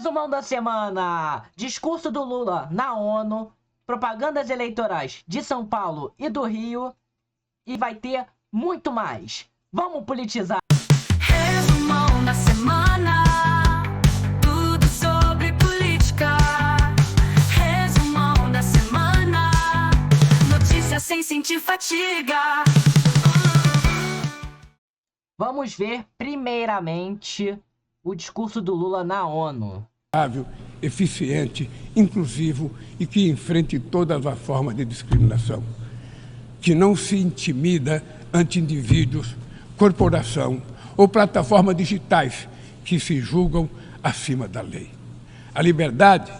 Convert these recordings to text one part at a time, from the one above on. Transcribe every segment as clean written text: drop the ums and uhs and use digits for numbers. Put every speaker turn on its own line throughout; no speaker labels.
Resumão da semana: discurso do Lula na ONU, propagandas eleitorais de São Paulo e do Rio, e vai ter muito mais. Vamos politizar.
Resumão da semana, tudo sobre política. Resumão da semana, notícias sem sentir fadiga.
Vamos ver primeiramente o discurso do Lula na ONU.
Eficiente, inclusivo e que enfrente todas as formas de discriminação. Que não se intimida ante indivíduos, corporação ou plataformas digitais que se julgam acima da lei. A liberdade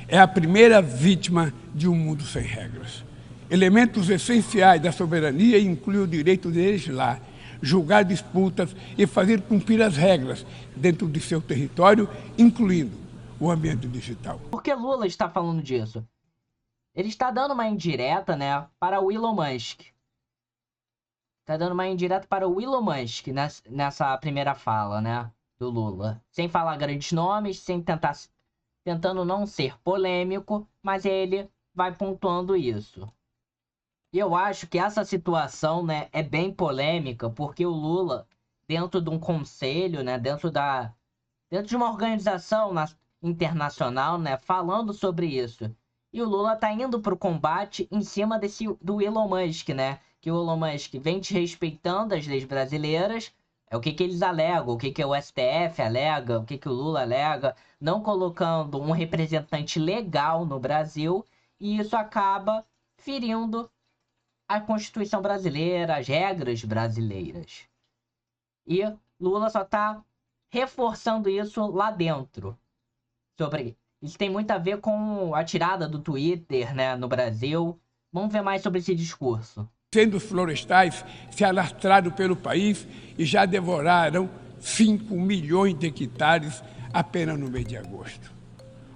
é a primeira vítima de um mundo sem regras. Elementos essenciais da soberania incluem o direito de legislar, julgar disputas e fazer cumprir as regras dentro de seu território, incluindo o ambiente digital.
Por que Lula está falando disso? Ele está dando uma indireta, né, para o Elon Musk. Está dando uma indireta para o Elon Musk nessa primeira fala, né, do Lula. Sem falar grandes nomes, tentando não ser polêmico, mas ele vai pontuando isso. E eu acho que essa situação, né, é bem polêmica, porque o Lula, dentro de um conselho, né, dentro de uma organização internacional, né, falando sobre isso. E o Lula tá indo pro combate em cima do Elon Musk, né, que o Elon Musk vem desrespeitando as leis brasileiras. É o que eles alegam, o que o STF alega, o que o Lula alega, não colocando um representante legal no Brasil, e isso acaba ferindo a Constituição brasileira, as regras brasileiras. E Lula só está reforçando isso lá dentro. Isso tem muito a ver com a tirada do Twitter, né, no Brasil. Vamos ver mais sobre esse discurso.
Incêndios florestais se alastraram pelo país e já devoraram 5 milhões de hectares apenas no mês de agosto.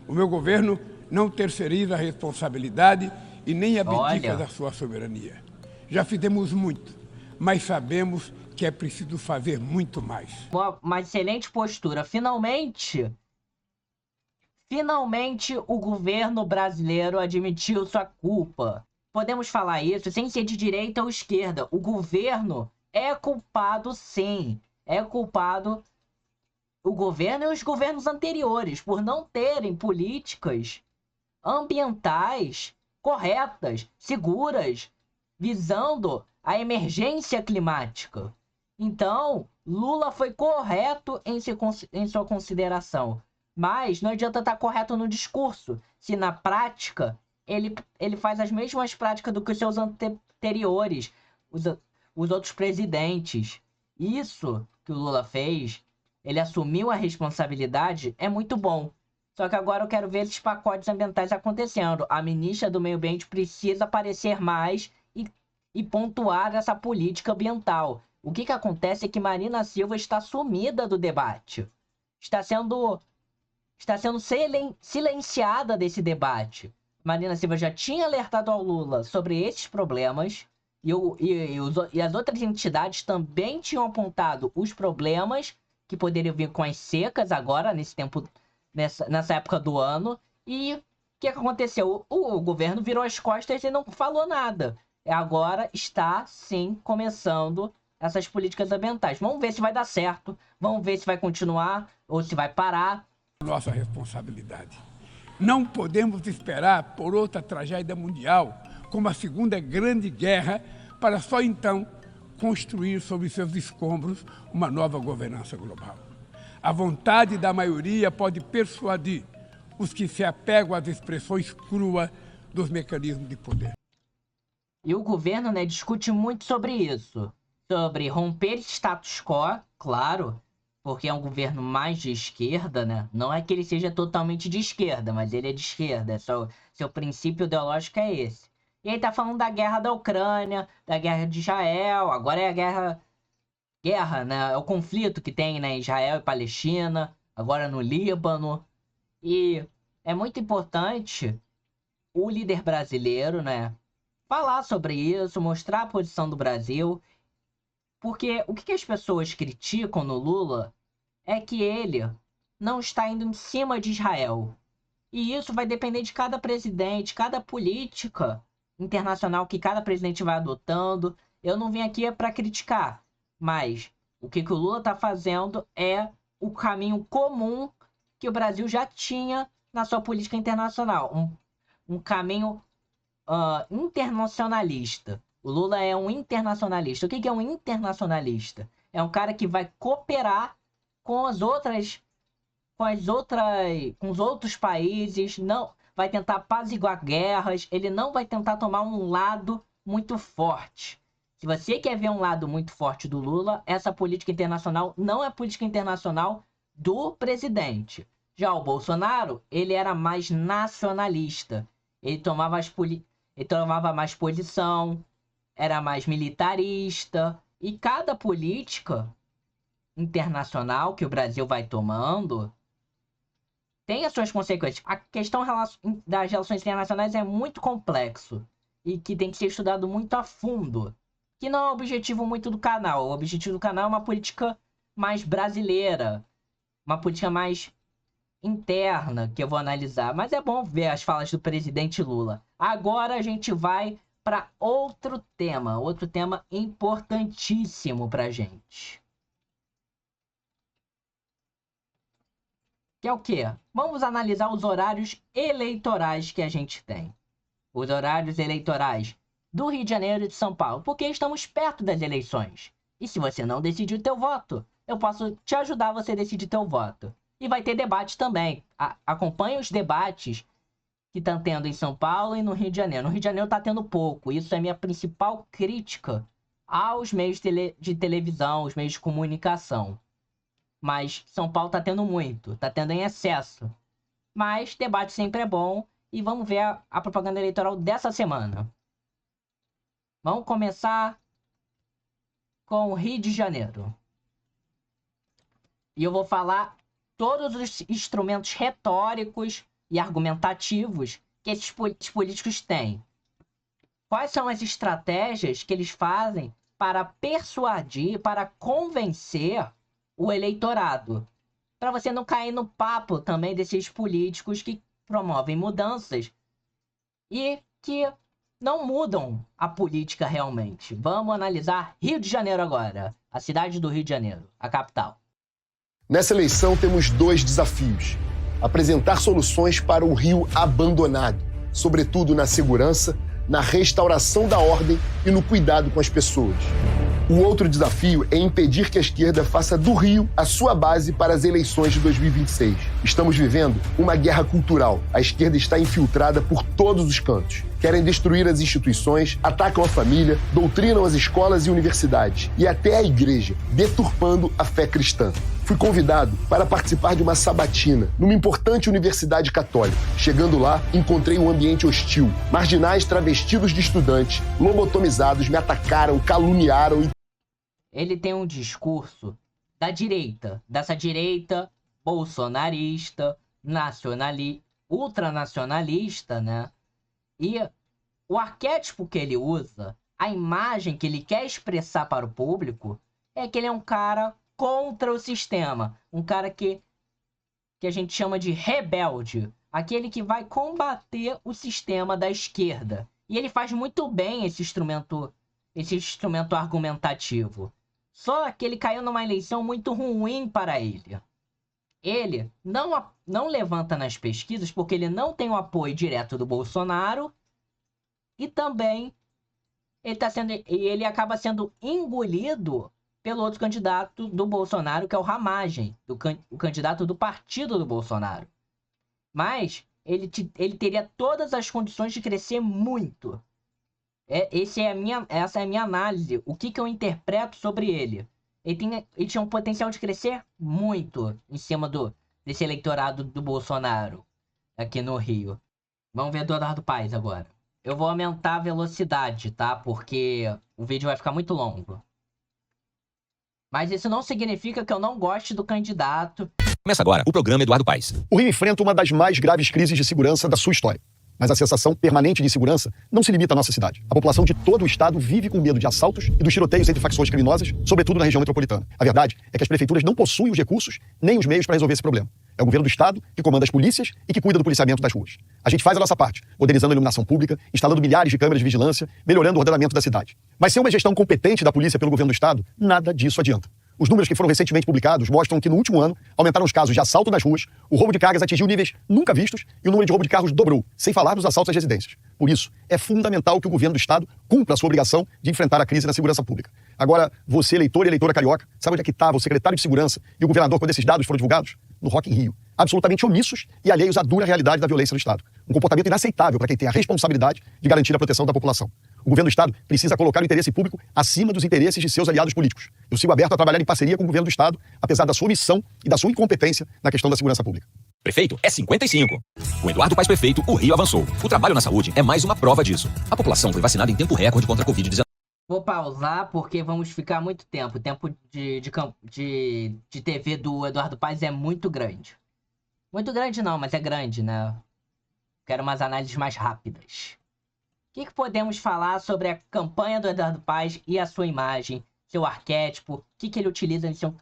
O meu governo não terceiriza a responsabilidade e nem abdica da sua soberania. Já fizemos muito, mas sabemos que é preciso fazer muito mais.
Uma excelente postura. Finalmente o governo brasileiro admitiu sua culpa. Podemos falar isso sem ser de direita ou esquerda. O governo é culpado, sim. É culpado o governo e os governos anteriores por não terem políticas ambientais corretas, seguras, visando a emergência climática. Então, Lula foi correto em sua consideração. Mas não adianta estar correto no discurso, se na prática ele faz as mesmas práticas do que os seus anteriores, os outros presidentes. Isso que o Lula fez, ele assumiu a responsabilidade, é muito bom. Só que agora eu quero ver esses pacotes ambientais acontecendo. A ministra do Meio Ambiente precisa aparecer mais e pontuar essa política ambiental. O que acontece é que Marina Silva está sumida do debate. Está sendo silenciada desse debate. Marina Silva já tinha alertado ao Lula sobre esses problemas e as outras entidades também tinham apontado os problemas que poderiam vir com as secas agora, nessa época do ano. E o que aconteceu? O governo virou as costas e não falou nada. Agora está, sim, começando essas políticas ambientais. Vamos ver se vai dar certo, vamos ver se vai continuar ou se vai parar.
Nossa responsabilidade. Não podemos esperar por outra tragédia mundial, como a Segunda Grande Guerra, para só então construir sobre seus escombros uma nova governança global. A vontade da maioria pode persuadir os que se apegam às expressões cruas dos mecanismos de poder.
E o governo, né, discute muito sobre isso. Sobre romper status quo, claro, porque é um governo mais de esquerda, né? Não é que ele seja totalmente de esquerda, mas ele é de esquerda. Seu princípio ideológico é esse. E aí tá falando da guerra da Ucrânia, da guerra de Israel, agora é a guerra, né? É o conflito que tem, né, Israel e Palestina, agora no Líbano. E é muito importante o líder brasileiro, né, falar sobre isso, mostrar a posição do Brasil. Porque o que as pessoas criticam no Lula é que ele não está indo em cima de Israel. E isso vai depender de cada presidente, cada política internacional que cada presidente vai adotando. Eu não vim aqui para criticar, mas o que o Lula está fazendo é o caminho comum que o Brasil já tinha na sua política internacional. Um caminho internacionalista. O Lula é um internacionalista. O que é um internacionalista? É um cara que vai cooperar com os outros países, não vai tentar apaziguar guerras, ele não vai tentar tomar um lado muito forte. Se você quer ver um lado muito forte do Lula, essa política internacional não é a política internacional do presidente. Já o Bolsonaro, ele era mais nacionalista. Ele tomava mais posição, era mais militarista. E cada política internacional que o Brasil vai tomando tem as suas consequências. A questão das relações internacionais é muito complexo e que tem que ser estudado muito a fundo. Que não é o objetivo muito do canal. O objetivo do canal é uma política mais brasileira, uma política mais interna que eu vou analisar. Mas é bom ver as falas do presidente Lula. Agora a gente vai para outro tema importantíssimo para a gente. Que é o quê? Vamos analisar os horários eleitorais que a gente tem. Os horários eleitorais do Rio de Janeiro e de São Paulo, porque estamos perto das eleições. E se você não decidir o teu voto, eu posso te ajudar a você decidir teu voto. E vai ter debate também. Acompanhe os debates que estão tendo em São Paulo e no Rio de Janeiro. No Rio de Janeiro está tendo pouco. Isso é minha principal crítica aos meios de televisão, os meios de comunicação. Mas São Paulo está tendo muito, está tendo em excesso. Mas debate sempre é bom e vamos ver a propaganda eleitoral dessa semana. Vamos começar com o Rio de Janeiro. E eu vou falar todos os instrumentos retóricos e argumentativos que esses políticos têm. Quais são as estratégias que eles fazem para persuadir, para convencer o eleitorado? Para você não cair no papo também desses políticos que promovem mudanças e que não mudam a política realmente. Vamos analisar Rio de Janeiro agora. A cidade do Rio de Janeiro, a capital.
Nessa eleição temos dois desafios. Apresentar soluções para o Rio abandonado, sobretudo na segurança, na restauração da ordem e no cuidado com as pessoas. O outro desafio é impedir que a esquerda faça do Rio a sua base para as eleições de 2026. Estamos vivendo uma guerra cultural. A esquerda está infiltrada por todos os cantos. Querem destruir as instituições, atacam a família, doutrinam as escolas e universidades e até a igreja, deturpando a fé cristã. Fui convidado para participar de uma sabatina numa importante universidade católica. Chegando lá, encontrei um ambiente hostil. Marginais travestidos de estudantes, lobotomizados, me atacaram, caluniaram e...
Ele tem um discurso da direita, dessa direita bolsonarista, ultranacionalista, né? E o arquétipo que ele usa, a imagem que ele quer expressar para o público, é que ele é um cara contra o sistema. Um cara que a gente chama de rebelde. Aquele que vai combater o sistema da esquerda. E ele faz muito bem esse instrumento argumentativo. Só que ele caiu numa eleição muito ruim para ele. Ele não levanta nas pesquisas porque ele não tem o apoio direto do Bolsonaro. E também ele acaba sendo engolido pelo outro candidato do Bolsonaro, que é o Ramagem, o candidato do partido do Bolsonaro. Mas ele teria todas as condições de crescer muito. Essa é a minha análise. O que eu interpreto sobre ele? Ele tinha um potencial de crescer muito em cima desse eleitorado do Bolsonaro aqui no Rio. Vamos ver do Eduardo Paes agora. Eu vou aumentar a velocidade, tá? Porque o vídeo vai ficar muito longo. Mas isso não significa que eu não goste do candidato.
Começa agora o programa Eduardo Paes.
O Rio enfrenta uma das mais graves crises de segurança da sua história. Mas a sensação permanente de insegurança não se limita à nossa cidade. A população de todo o estado vive com medo de assaltos e dos tiroteios entre facções criminosas, sobretudo na região metropolitana. A verdade é que as prefeituras não possuem os recursos nem os meios para resolver esse problema. É o governo do Estado que comanda as polícias e que cuida do policiamento das ruas. A gente faz a nossa parte, modernizando a iluminação pública, instalando milhares de câmeras de vigilância, melhorando o ordenamento da cidade. Mas sem uma gestão competente da polícia pelo governo do Estado, nada disso adianta. Os números que foram recentemente publicados mostram que no último ano aumentaram os casos de assalto nas ruas, o roubo de cargas atingiu níveis nunca vistos e o número de roubo de carros dobrou, sem falar dos assaltos às residências. Por isso, é fundamental que o governo do Estado cumpra a sua obrigação de enfrentar a crise na segurança pública. Agora, você, eleitor e eleitora carioca, sabe onde é que estava o secretário de Segurança e o governador quando esses dados foram divulgados? No Rock in Rio. Absolutamente omissos e alheios à dura realidade da violência no Estado. Um comportamento inaceitável para quem tem a responsabilidade de garantir a proteção da população. O governo do Estado precisa colocar o interesse público acima dos interesses de seus aliados políticos. Eu sigo aberto a trabalhar em parceria com o governo do Estado, apesar da sua omissão e da sua incompetência na questão da segurança pública.
Prefeito é 55. Com Eduardo Paes prefeito, o Rio avançou. O trabalho na saúde é mais uma prova disso. A população foi vacinada em tempo recorde contra a Covid-19.
Vou pausar porque vamos ficar muito tempo. O tempo de TV do Eduardo Paes é muito grande. Muito grande não, mas é grande, né? Quero umas análises mais rápidas. O que podemos falar sobre a campanha do Eduardo Paes e a sua imagem, seu arquétipo, o que ele utiliza em seu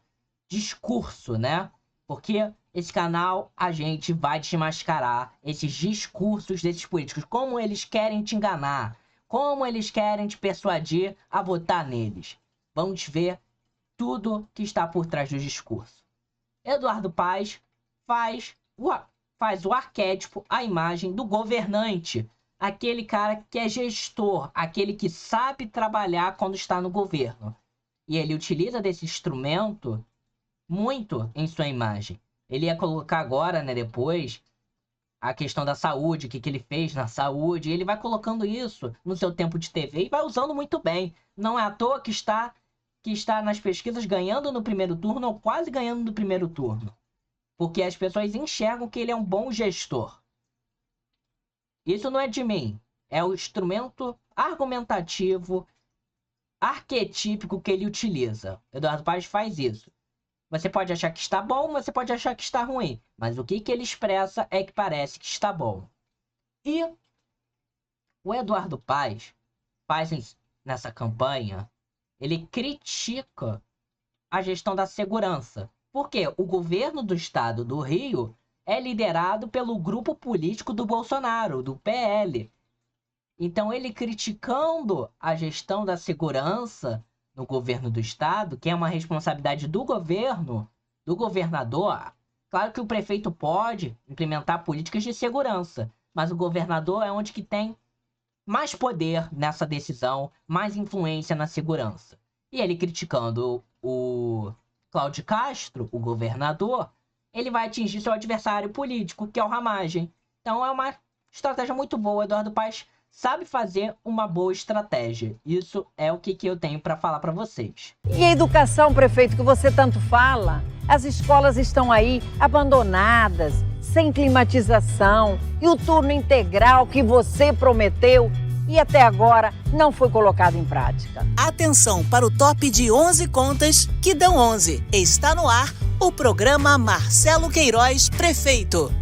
discurso, né? Porque esse canal a gente vai desmascarar esses discursos desses políticos, como eles querem te enganar, como eles querem te persuadir a votar neles. Vamos ver tudo que está por trás do discurso. Eduardo Paes faz o arquétipo, a imagem do governante. Aquele cara que é gestor, aquele que sabe trabalhar quando está no governo. E ele utiliza desse instrumento muito em sua imagem. Ele ia colocar agora, né, depois, a questão da saúde, o que ele fez na saúde. E ele vai colocando isso no seu tempo de TV e vai usando muito bem. Não é à toa que está nas pesquisas ganhando no primeiro turno ou quase ganhando no primeiro turno. Porque as pessoas enxergam que ele é um bom gestor. Isso não é de mim. É o instrumento argumentativo, arquetípico que ele utiliza. Eduardo Paes faz isso. Você pode achar que está bom, você pode achar que está ruim. Mas o que ele expressa é que parece que está bom. E o Eduardo Paes faz nessa campanha, ele critica a gestão da segurança. Porque o governo do estado do Rio é liderado pelo grupo político do Bolsonaro, do PL. Então ele criticando a gestão da segurança no governo do estado, que é uma responsabilidade do governo, do governador. Claro que o prefeito pode implementar políticas de segurança, mas o governador é onde que tem mais poder nessa decisão, mais influência na segurança. E ele criticando o Cláudio Castro, o governador, ele vai atingir seu adversário político, que é o Ramagem. Então é uma estratégia muito boa. Eduardo Paes sabe fazer uma boa estratégia. Isso é o que eu tenho para falar para vocês.
E a educação, prefeito, que você tanto fala? As escolas estão aí abandonadas, sem climatização, e o turno integral que você prometeu e até agora não foi colocado em prática.
Atenção para o top de 11 contas que dão 11. Está no ar o programa Marcelo Queiroz, prefeito.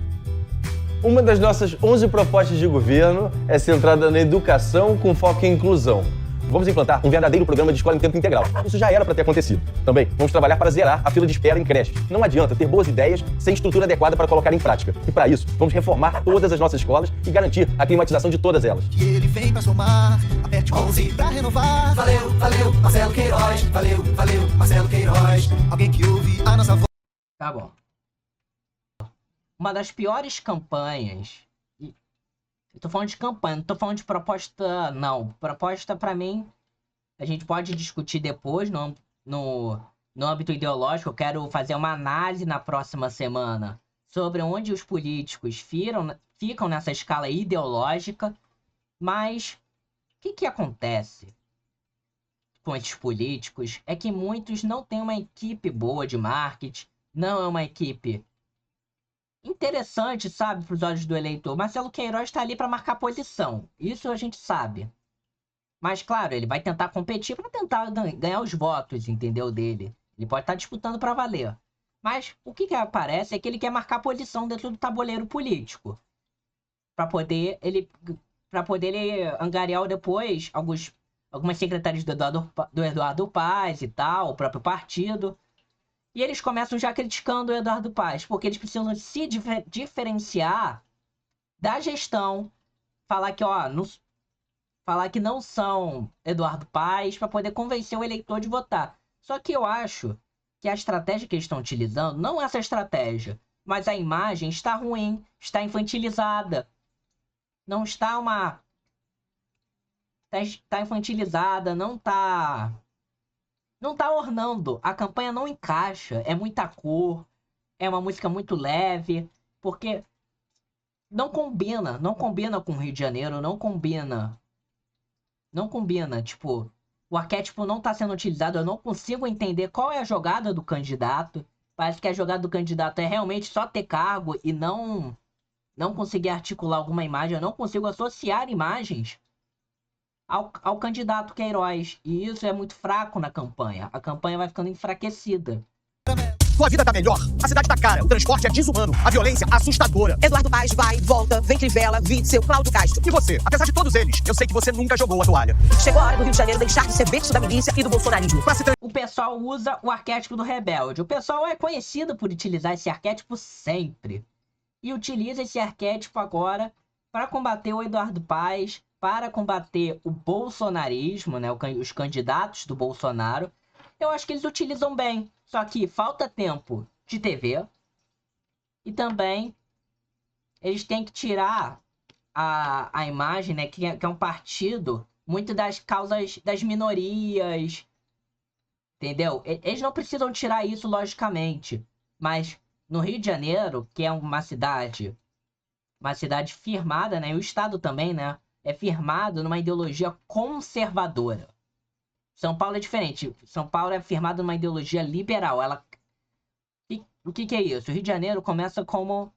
Uma das nossas 11 propostas de governo é centrada na educação com foco em inclusão. Vamos implantar um verdadeiro programa de escola em tempo integral. Isso já era para ter acontecido. Também vamos trabalhar para zerar a fila de espera em creches. Não adianta ter boas ideias sem estrutura adequada para colocar em prática. E para isso, vamos reformar todas as nossas escolas e garantir a climatização de todas elas.
E ele vem para somar, aperte 11 para renovar. Valeu, valeu, Marcelo Queiroz. Valeu, valeu, Marcelo Queiroz. Alguém que ouve a nossa voz.
Tá bom. Uma das piores campanhas. Eu tô falando de campanha, não tô falando de proposta, não. Proposta, pra mim, a gente pode discutir depois no âmbito ideológico. Eu quero fazer uma análise na próxima semana sobre onde os políticos ficam nessa escala ideológica. Mas o que acontece com esses políticos é que muitos não têm uma equipe boa de marketing, não é uma equipe interessante, sabe, para os olhos do eleitor. Marcelo Queiroz está ali para marcar posição. Isso a gente sabe. Mas, claro, ele vai tentar competir para tentar ganhar os votos, entendeu, dele. Ele pode estar disputando para valer. Mas o que aparece é que ele quer marcar posição dentro do tabuleiro político. Para poder ele angariar depois algumas secretarias do Eduardo Paes e tal, o próprio partido. E eles começam já criticando o Eduardo Paes, porque eles precisam se diferenciar da gestão, falar que, falar que não são Eduardo Paes para poder convencer o eleitor de votar. Só que eu acho que a estratégia que eles estão utilizando, não essa estratégia, mas a imagem está ruim, está infantilizada. Não está uma... Está infantilizada, não está ornando. A campanha não encaixa, é muita cor, é uma música muito leve, porque não combina com o Rio de Janeiro, não combina, tipo, o arquétipo não está sendo utilizado, eu não consigo entender qual é a jogada do candidato. Parece que a jogada do candidato é realmente só ter cargo e não conseguir articular alguma imagem, eu não consigo associar imagens ao candidato Queiroz. E isso é muito fraco na campanha. A campanha vai ficando enfraquecida.
Sua vida tá melhor, a cidade tá cara, o transporte é desumano, a violência assustadora.
Eduardo Paes vai, volta, vem Crivella, Witzel, Cláudio Castro.
E você, apesar de todos eles, eu sei que você nunca jogou a toalha.
Chegou a hora do Rio de Janeiro deixar de ser berço da milícia e do bolsonarismo.
O pessoal usa o arquétipo do rebelde. O pessoal é conhecido por utilizar esse arquétipo sempre. E utiliza esse arquétipo agora para combater o Eduardo Paes, para combater o bolsonarismo, né, os candidatos do Bolsonaro. Eu acho que eles utilizam bem. Só que falta tempo de TV. E também eles têm que tirar a imagem, né, que é um partido muito das causas das minorias. Entendeu? Eles não precisam tirar isso, logicamente. Mas no Rio de Janeiro, que é uma cidade firmada, né, e o Estado também, né, é firmado numa ideologia conservadora. São Paulo é diferente. São Paulo é firmado numa ideologia liberal. O que é isso? O Rio de Janeiro começa como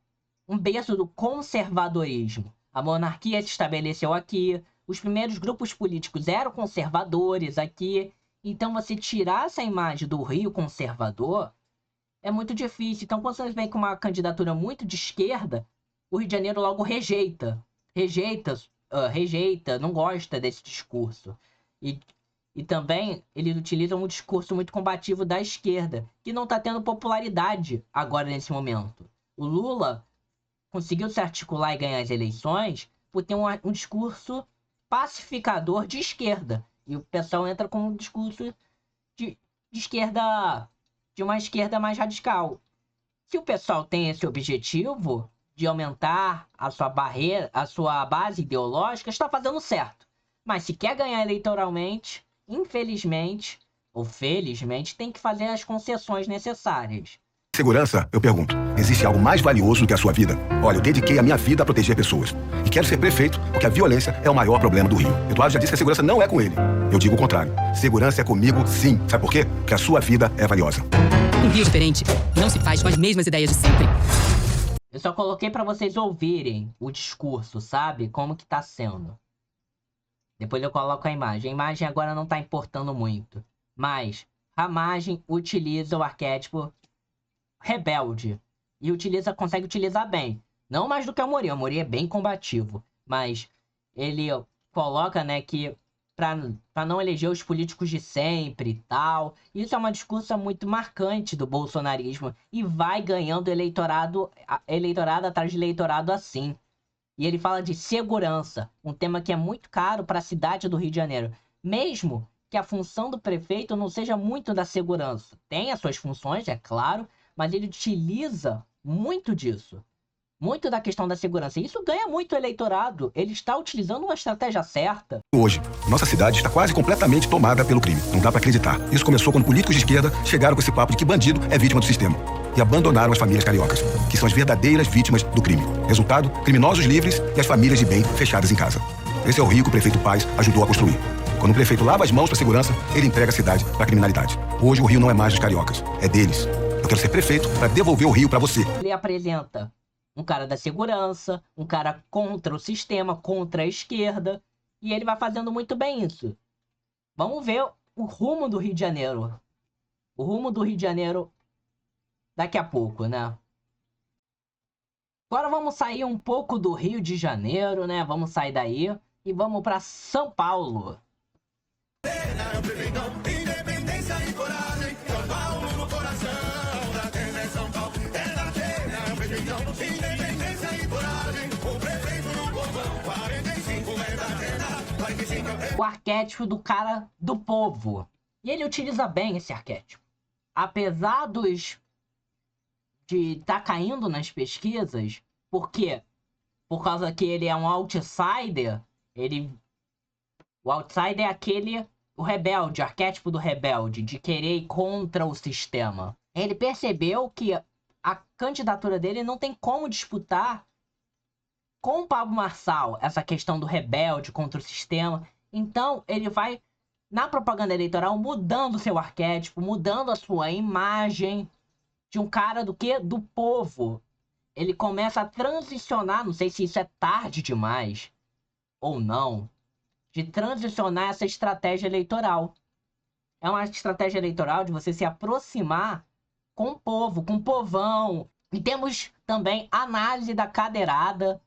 um berço do conservadorismo. A monarquia se estabeleceu aqui. Os primeiros grupos políticos eram conservadores aqui. Então, você tirar essa imagem do Rio conservador é muito difícil. Então, quando você vem com uma candidatura muito de esquerda, o Rio de Janeiro logo rejeita, não gosta desse discurso. E também eles utilizam um discurso muito combativo da esquerda, que não está tendo popularidade agora nesse momento. O Lula conseguiu se articular e ganhar as eleições por ter um discurso pacificador de esquerda. E o pessoal entra com um discurso de esquerda, de uma esquerda mais radical. Se o pessoal tem esse objetivo de aumentar a sua base ideológica, está fazendo certo. Mas se quer ganhar eleitoralmente, infelizmente ou felizmente, tem que fazer as concessões necessárias.
Segurança, eu pergunto, existe algo mais valioso do que a sua vida? Olha, eu dediquei a minha vida a proteger pessoas. E quero ser prefeito porque a violência é o maior problema do Rio. Eduardo já disse que a segurança não é com ele. Eu digo o contrário. Segurança é comigo, sim. Sabe por quê? Porque a sua vida é valiosa.
Um Rio diferente não se faz com as mesmas ideias de sempre.
Eu só coloquei pra vocês ouvirem o discurso, sabe? Como que tá sendo. Depois eu coloco a imagem. A imagem agora não tá importando muito. Mas a imagem utiliza o arquétipo rebelde. E consegue utilizar bem. Não mais do que o Amorim. O Amorim é bem combativo. Mas ele coloca, né, que pra não eleger os políticos de sempre e tal. Isso é uma discurso muito marcante do bolsonarismo. E vai ganhando eleitorado atrás de eleitorado assim. E ele fala de segurança. Um tema que é muito caro para a cidade do Rio de Janeiro. Mesmo que a função do prefeito não seja muito da segurança. Tem as suas funções, é claro. Mas ele utiliza muito disso. Muito da questão da segurança. E isso ganha muito o eleitorado. Ele está utilizando uma estratégia certa.
Hoje, nossa cidade está quase completamente tomada pelo crime. Não dá pra acreditar. Isso começou quando políticos de esquerda chegaram com esse papo de que bandido é vítima do sistema. E abandonaram as famílias cariocas, que são as verdadeiras vítimas do crime. Resultado, criminosos livres e as famílias de bem fechadas em casa. Esse é o Rio que o prefeito Paes ajudou a construir. Quando o prefeito lava as mãos para segurança, ele entrega a cidade para a criminalidade. Hoje o Rio não é mais dos cariocas, é deles. Eu quero ser prefeito para devolver o Rio para você.
Ele apresenta um cara da segurança, um cara contra o sistema, contra a esquerda. E ele vai fazendo muito bem isso. Vamos ver o rumo do Rio de Janeiro. O rumo do Rio de Janeiro daqui a pouco, né? Agora vamos sair um pouco do Rio de Janeiro, né? Vamos sair daí e vamos para São Paulo.
Independência e coragem, São Paulo no coração.
o arquétipo do cara do povo. E ele utiliza bem esse arquétipo. Apesar de estar caindo nas pesquisas, por quê? Por causa que ele é um outsider, o outsider é o rebelde, o arquétipo do rebelde, de querer ir contra o sistema. Ele percebeu que a candidatura dele não tem como disputar com o Pablo Marçal essa questão do rebelde contra o sistema. Então, ele vai, na propaganda eleitoral, mudando seu arquétipo, mudando a sua imagem de um cara do quê? Do povo. Ele começa a transicionar, não sei se isso é tarde demais ou não, de transicionar essa estratégia eleitoral. É uma estratégia eleitoral de você se aproximar com o povo, com o povão. E temos também análise da cadeirada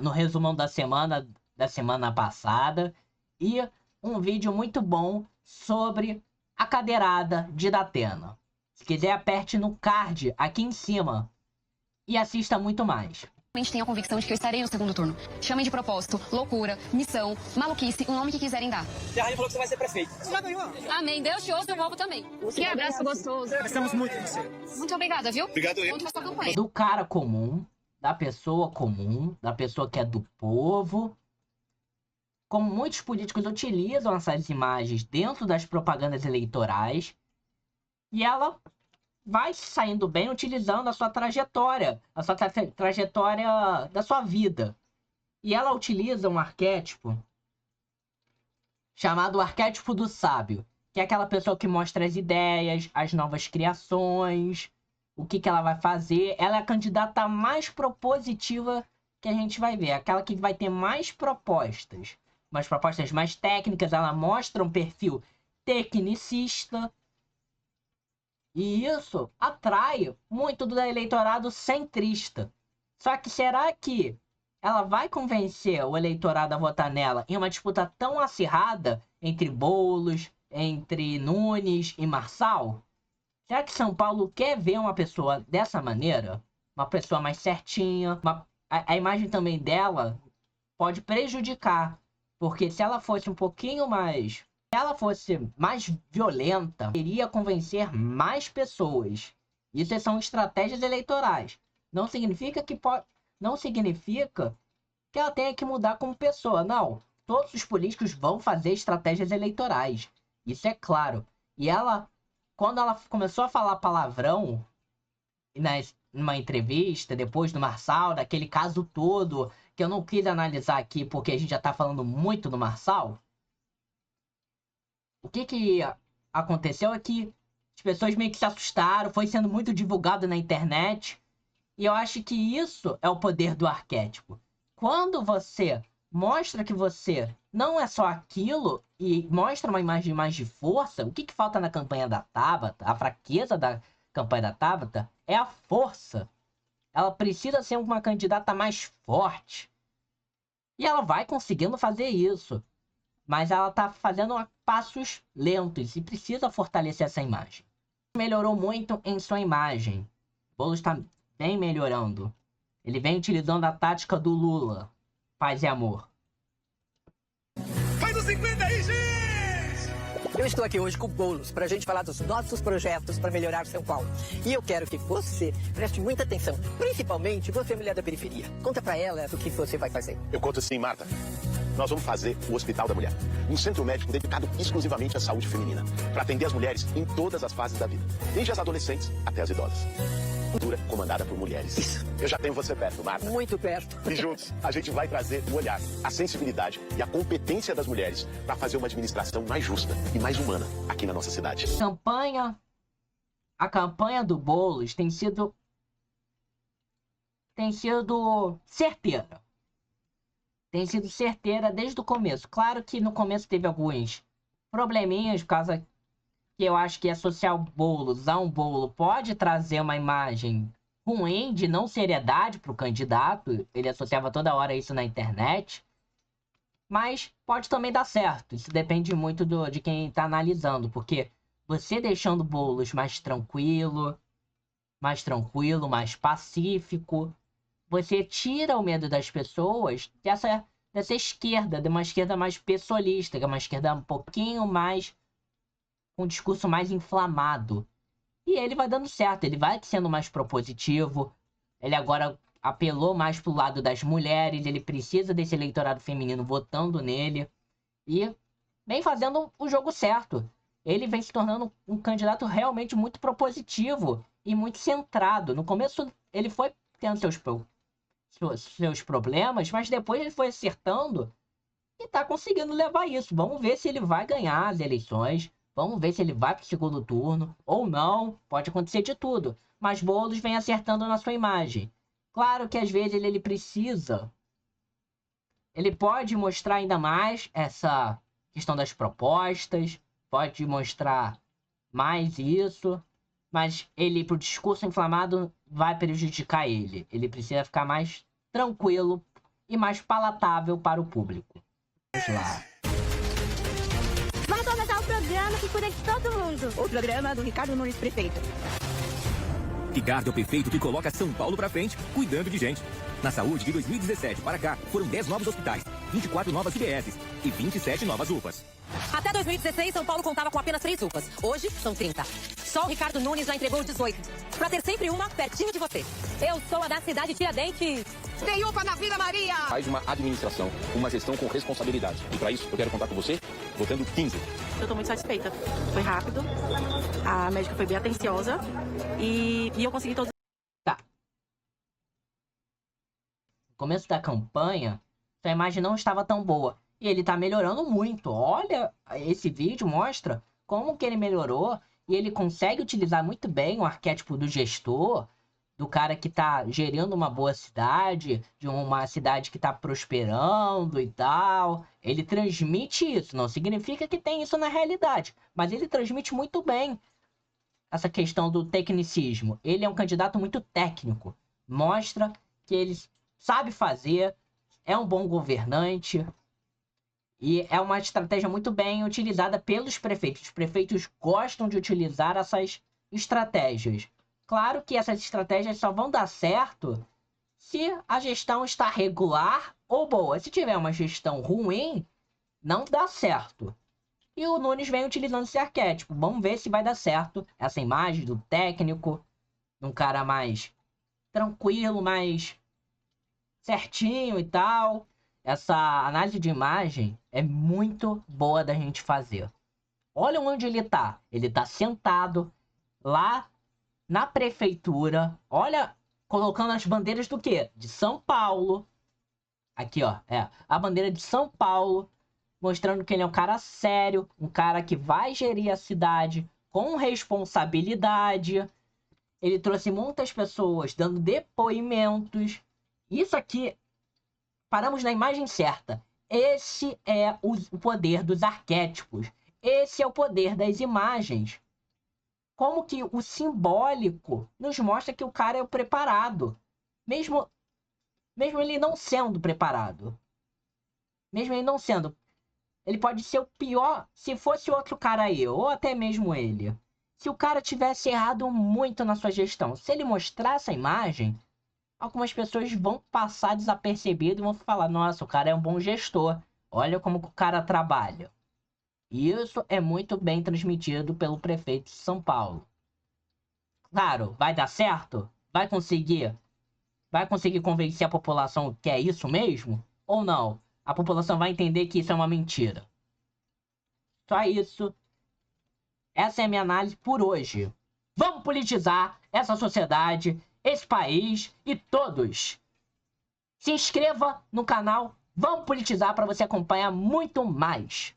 no resumão da semana passada. E um vídeo muito bom sobre a cadeirada de Datena. Se quiser, aperte no card aqui em cima e assista muito mais.
Tenho a convicção de que eu estarei no segundo turno. Chamem de propósito, loucura, missão, maluquice, o nome que quiserem dar.
E a Rainha falou que você vai ser prefeito.
Você já ganhou. Amém. Deus te ouça, eu volto também. Que abraço gostoso.
Gostamos muito de você.
Muito obrigada, viu?
Obrigado, eu.
Conto com a sua campanha.
Do cara comum, da pessoa que é do povo. Como muitos políticos utilizam essas imagens dentro das propagandas eleitorais. E ela vai saindo bem utilizando a sua trajetória da sua vida. E ela utiliza um arquétipo chamado arquétipo do sábio, que é aquela pessoa que mostra as ideias, as novas criações, o que ela vai fazer. Ela é a candidata mais propositiva que a gente vai ver, aquela que vai ter mais propostas, umas propostas mais técnicas. Ela mostra um perfil tecnicista. E isso atrai muito do eleitorado centrista. Só que será que ela vai convencer o eleitorado a votar nela em uma disputa tão acirrada entre Boulos, entre Nunes e Marçal? Será que São Paulo quer ver uma pessoa dessa maneira? Uma pessoa mais certinha? A imagem também dela pode prejudicar. Porque se ela fosse um pouquinho mais... Se ela fosse mais violenta, iria convencer mais pessoas. Isso são estratégias eleitorais. Não significa que ela tenha que mudar como pessoa. Não. Todos os políticos vão fazer estratégias eleitorais. Isso é claro. E ela, quando ela começou a falar palavrão numa entrevista, depois do Marçal, daquele caso todo, que eu não quis analisar aqui porque a gente já tá falando muito do Marçal. O que aconteceu é que as pessoas meio que se assustaram, foi sendo muito divulgado na internet. E eu acho que isso é o poder do arquétipo. Quando você mostra que você não é só aquilo e mostra uma imagem mais de força, o que falta na campanha da Tabata, a fraqueza da campanha da Tabata, é a força. Ela precisa ser uma candidata mais forte. E ela vai conseguindo fazer isso. Mas ela tá fazendo passos lentos e precisa fortalecer essa imagem. Melhorou muito em sua imagem. Boulos está bem melhorando. Ele vem utilizando a tática do Lula. Paz e amor.
Faz os 50 aí, gente!
Eu estou aqui hoje com o Boulos para a gente falar dos nossos projetos para melhorar São Paulo. E eu quero que você preste muita atenção, principalmente você, mulher da periferia. Conta para elas o que você vai fazer.
Eu conto sim, Marta. Nós vamos fazer o Hospital da Mulher, um centro médico dedicado exclusivamente à saúde feminina, para atender as mulheres em todas as fases da vida, desde as adolescentes até as idosas. Cultura comandada por mulheres.
Isso.
Eu já tenho você perto, Marta.
Muito perto.
E juntos, a gente vai trazer o olhar, a sensibilidade e a competência das mulheres para fazer uma administração mais justa e mais humana aqui na nossa cidade.
A campanha do Boulos tem sido certeira. Tem sido certeira desde o começo. Claro que no começo teve alguns probleminhas, por causa que eu acho que associar o Boulos a um bolo pode trazer uma imagem ruim de não seriedade para o candidato. Ele associava toda hora isso na internet. Mas pode também dar certo. Isso depende muito de quem está analisando. Porque você deixando o Boulos mais tranquilo, mais pacífico, você tira o medo das pessoas dessa esquerda, de uma esquerda mais pessoalista, que é uma esquerda um pouquinho mais, com um discurso mais inflamado. E ele vai dando certo, ele vai sendo mais propositivo, ele agora apelou mais pro lado das mulheres, ele precisa desse eleitorado feminino votando nele, e vem fazendo o jogo certo. Ele vem se tornando um candidato realmente muito propositivo e muito centrado. No começo ele foi tendo seus problemas, mas depois ele foi acertando e tá conseguindo levar isso. Vamos ver se ele vai ganhar as eleições, vamos ver se ele vai pro segundo turno ou não, pode acontecer de tudo. Mas Boulos vem acertando na sua imagem. Claro que às vezes ele precisa, ele pode mostrar ainda mais essa questão das propostas, pode mostrar mais isso, mas ele, pro discurso inflamado, vai prejudicar ele. Ele precisa ficar mais tranquilo e mais palatável para o público. Vamos lá.
Vamos começar o programa que cuida de todo mundo. O programa do Ricardo Nunes Prefeito.
Ricardo é o prefeito que coloca São Paulo pra frente, cuidando de gente. Na saúde, de 2017 para cá, foram 10 novos hospitais, 24 novas UBSs e 27 novas UPAs.
Até 2016, São Paulo contava com apenas 3 UPAs. Hoje, são 30. Só o Ricardo Nunes já entregou 18. Pra ter sempre uma pertinho de você. Eu sou a da cidade Tiradentes.
Tem UPA na Vila Maria.
Faz uma administração, uma gestão com responsabilidade. E para isso, eu quero contar com você, votando 15.
Eu tô muito satisfeita. Foi rápido, a médica foi bem atenciosa e eu consegui todos.
Tá. No começo da campanha, sua imagem não estava tão boa. E ele tá melhorando muito. Olha, esse vídeo mostra como que ele melhorou. E ele consegue utilizar muito bem o arquétipo do gestor, do cara que tá gerindo uma boa cidade, de uma cidade que tá prosperando e tal. Ele transmite isso. Não significa que tem isso na realidade, mas ele transmite muito bem essa questão do tecnicismo. Ele é um candidato muito técnico. Mostra que ele sabe fazer, é um bom governante. E é uma estratégia muito bem utilizada pelos prefeitos. Os prefeitos gostam de utilizar essas estratégias. Claro que essas estratégias só vão dar certo se a gestão está regular ou boa. Se tiver uma gestão ruim, não dá certo. E o Nunes vem utilizando esse arquétipo. Vamos ver se vai dar certo essa imagem do técnico, de um cara mais tranquilo, mais certinho e tal. Essa análise de imagem é muito boa da gente fazer. Olha onde ele tá. Ele tá sentado lá na prefeitura. Olha, colocando as bandeiras do quê? De São Paulo. Aqui, ó. A bandeira de São Paulo. Mostrando que ele é um cara sério. Um cara que vai gerir a cidade com responsabilidade. Ele trouxe muitas pessoas dando depoimentos. Isso aqui... Paramos na imagem certa. Esse é o poder dos arquétipos. Esse é o poder das imagens. Como que o simbólico nos mostra que o cara é o preparado. Mesmo ele não sendo preparado. Mesmo ele não sendo. Ele pode ser o pior se fosse outro cara aí. Ou até mesmo ele. Se o cara tivesse errado muito na sua gestão. Se ele mostrar essa imagem... Algumas pessoas vão passar desapercebido e vão falar, nossa, o cara é um bom gestor. Olha como o cara trabalha. E isso é muito bem transmitido pelo prefeito de São Paulo. Claro, vai dar certo? Vai conseguir convencer a população que é isso mesmo? Ou não? A população vai entender que isso é uma mentira. Só isso. Essa é a minha análise por hoje. Vamos politizar essa sociedade, esse país e todos. Se inscreva no canal Vamos Politizar para você acompanhar muito mais.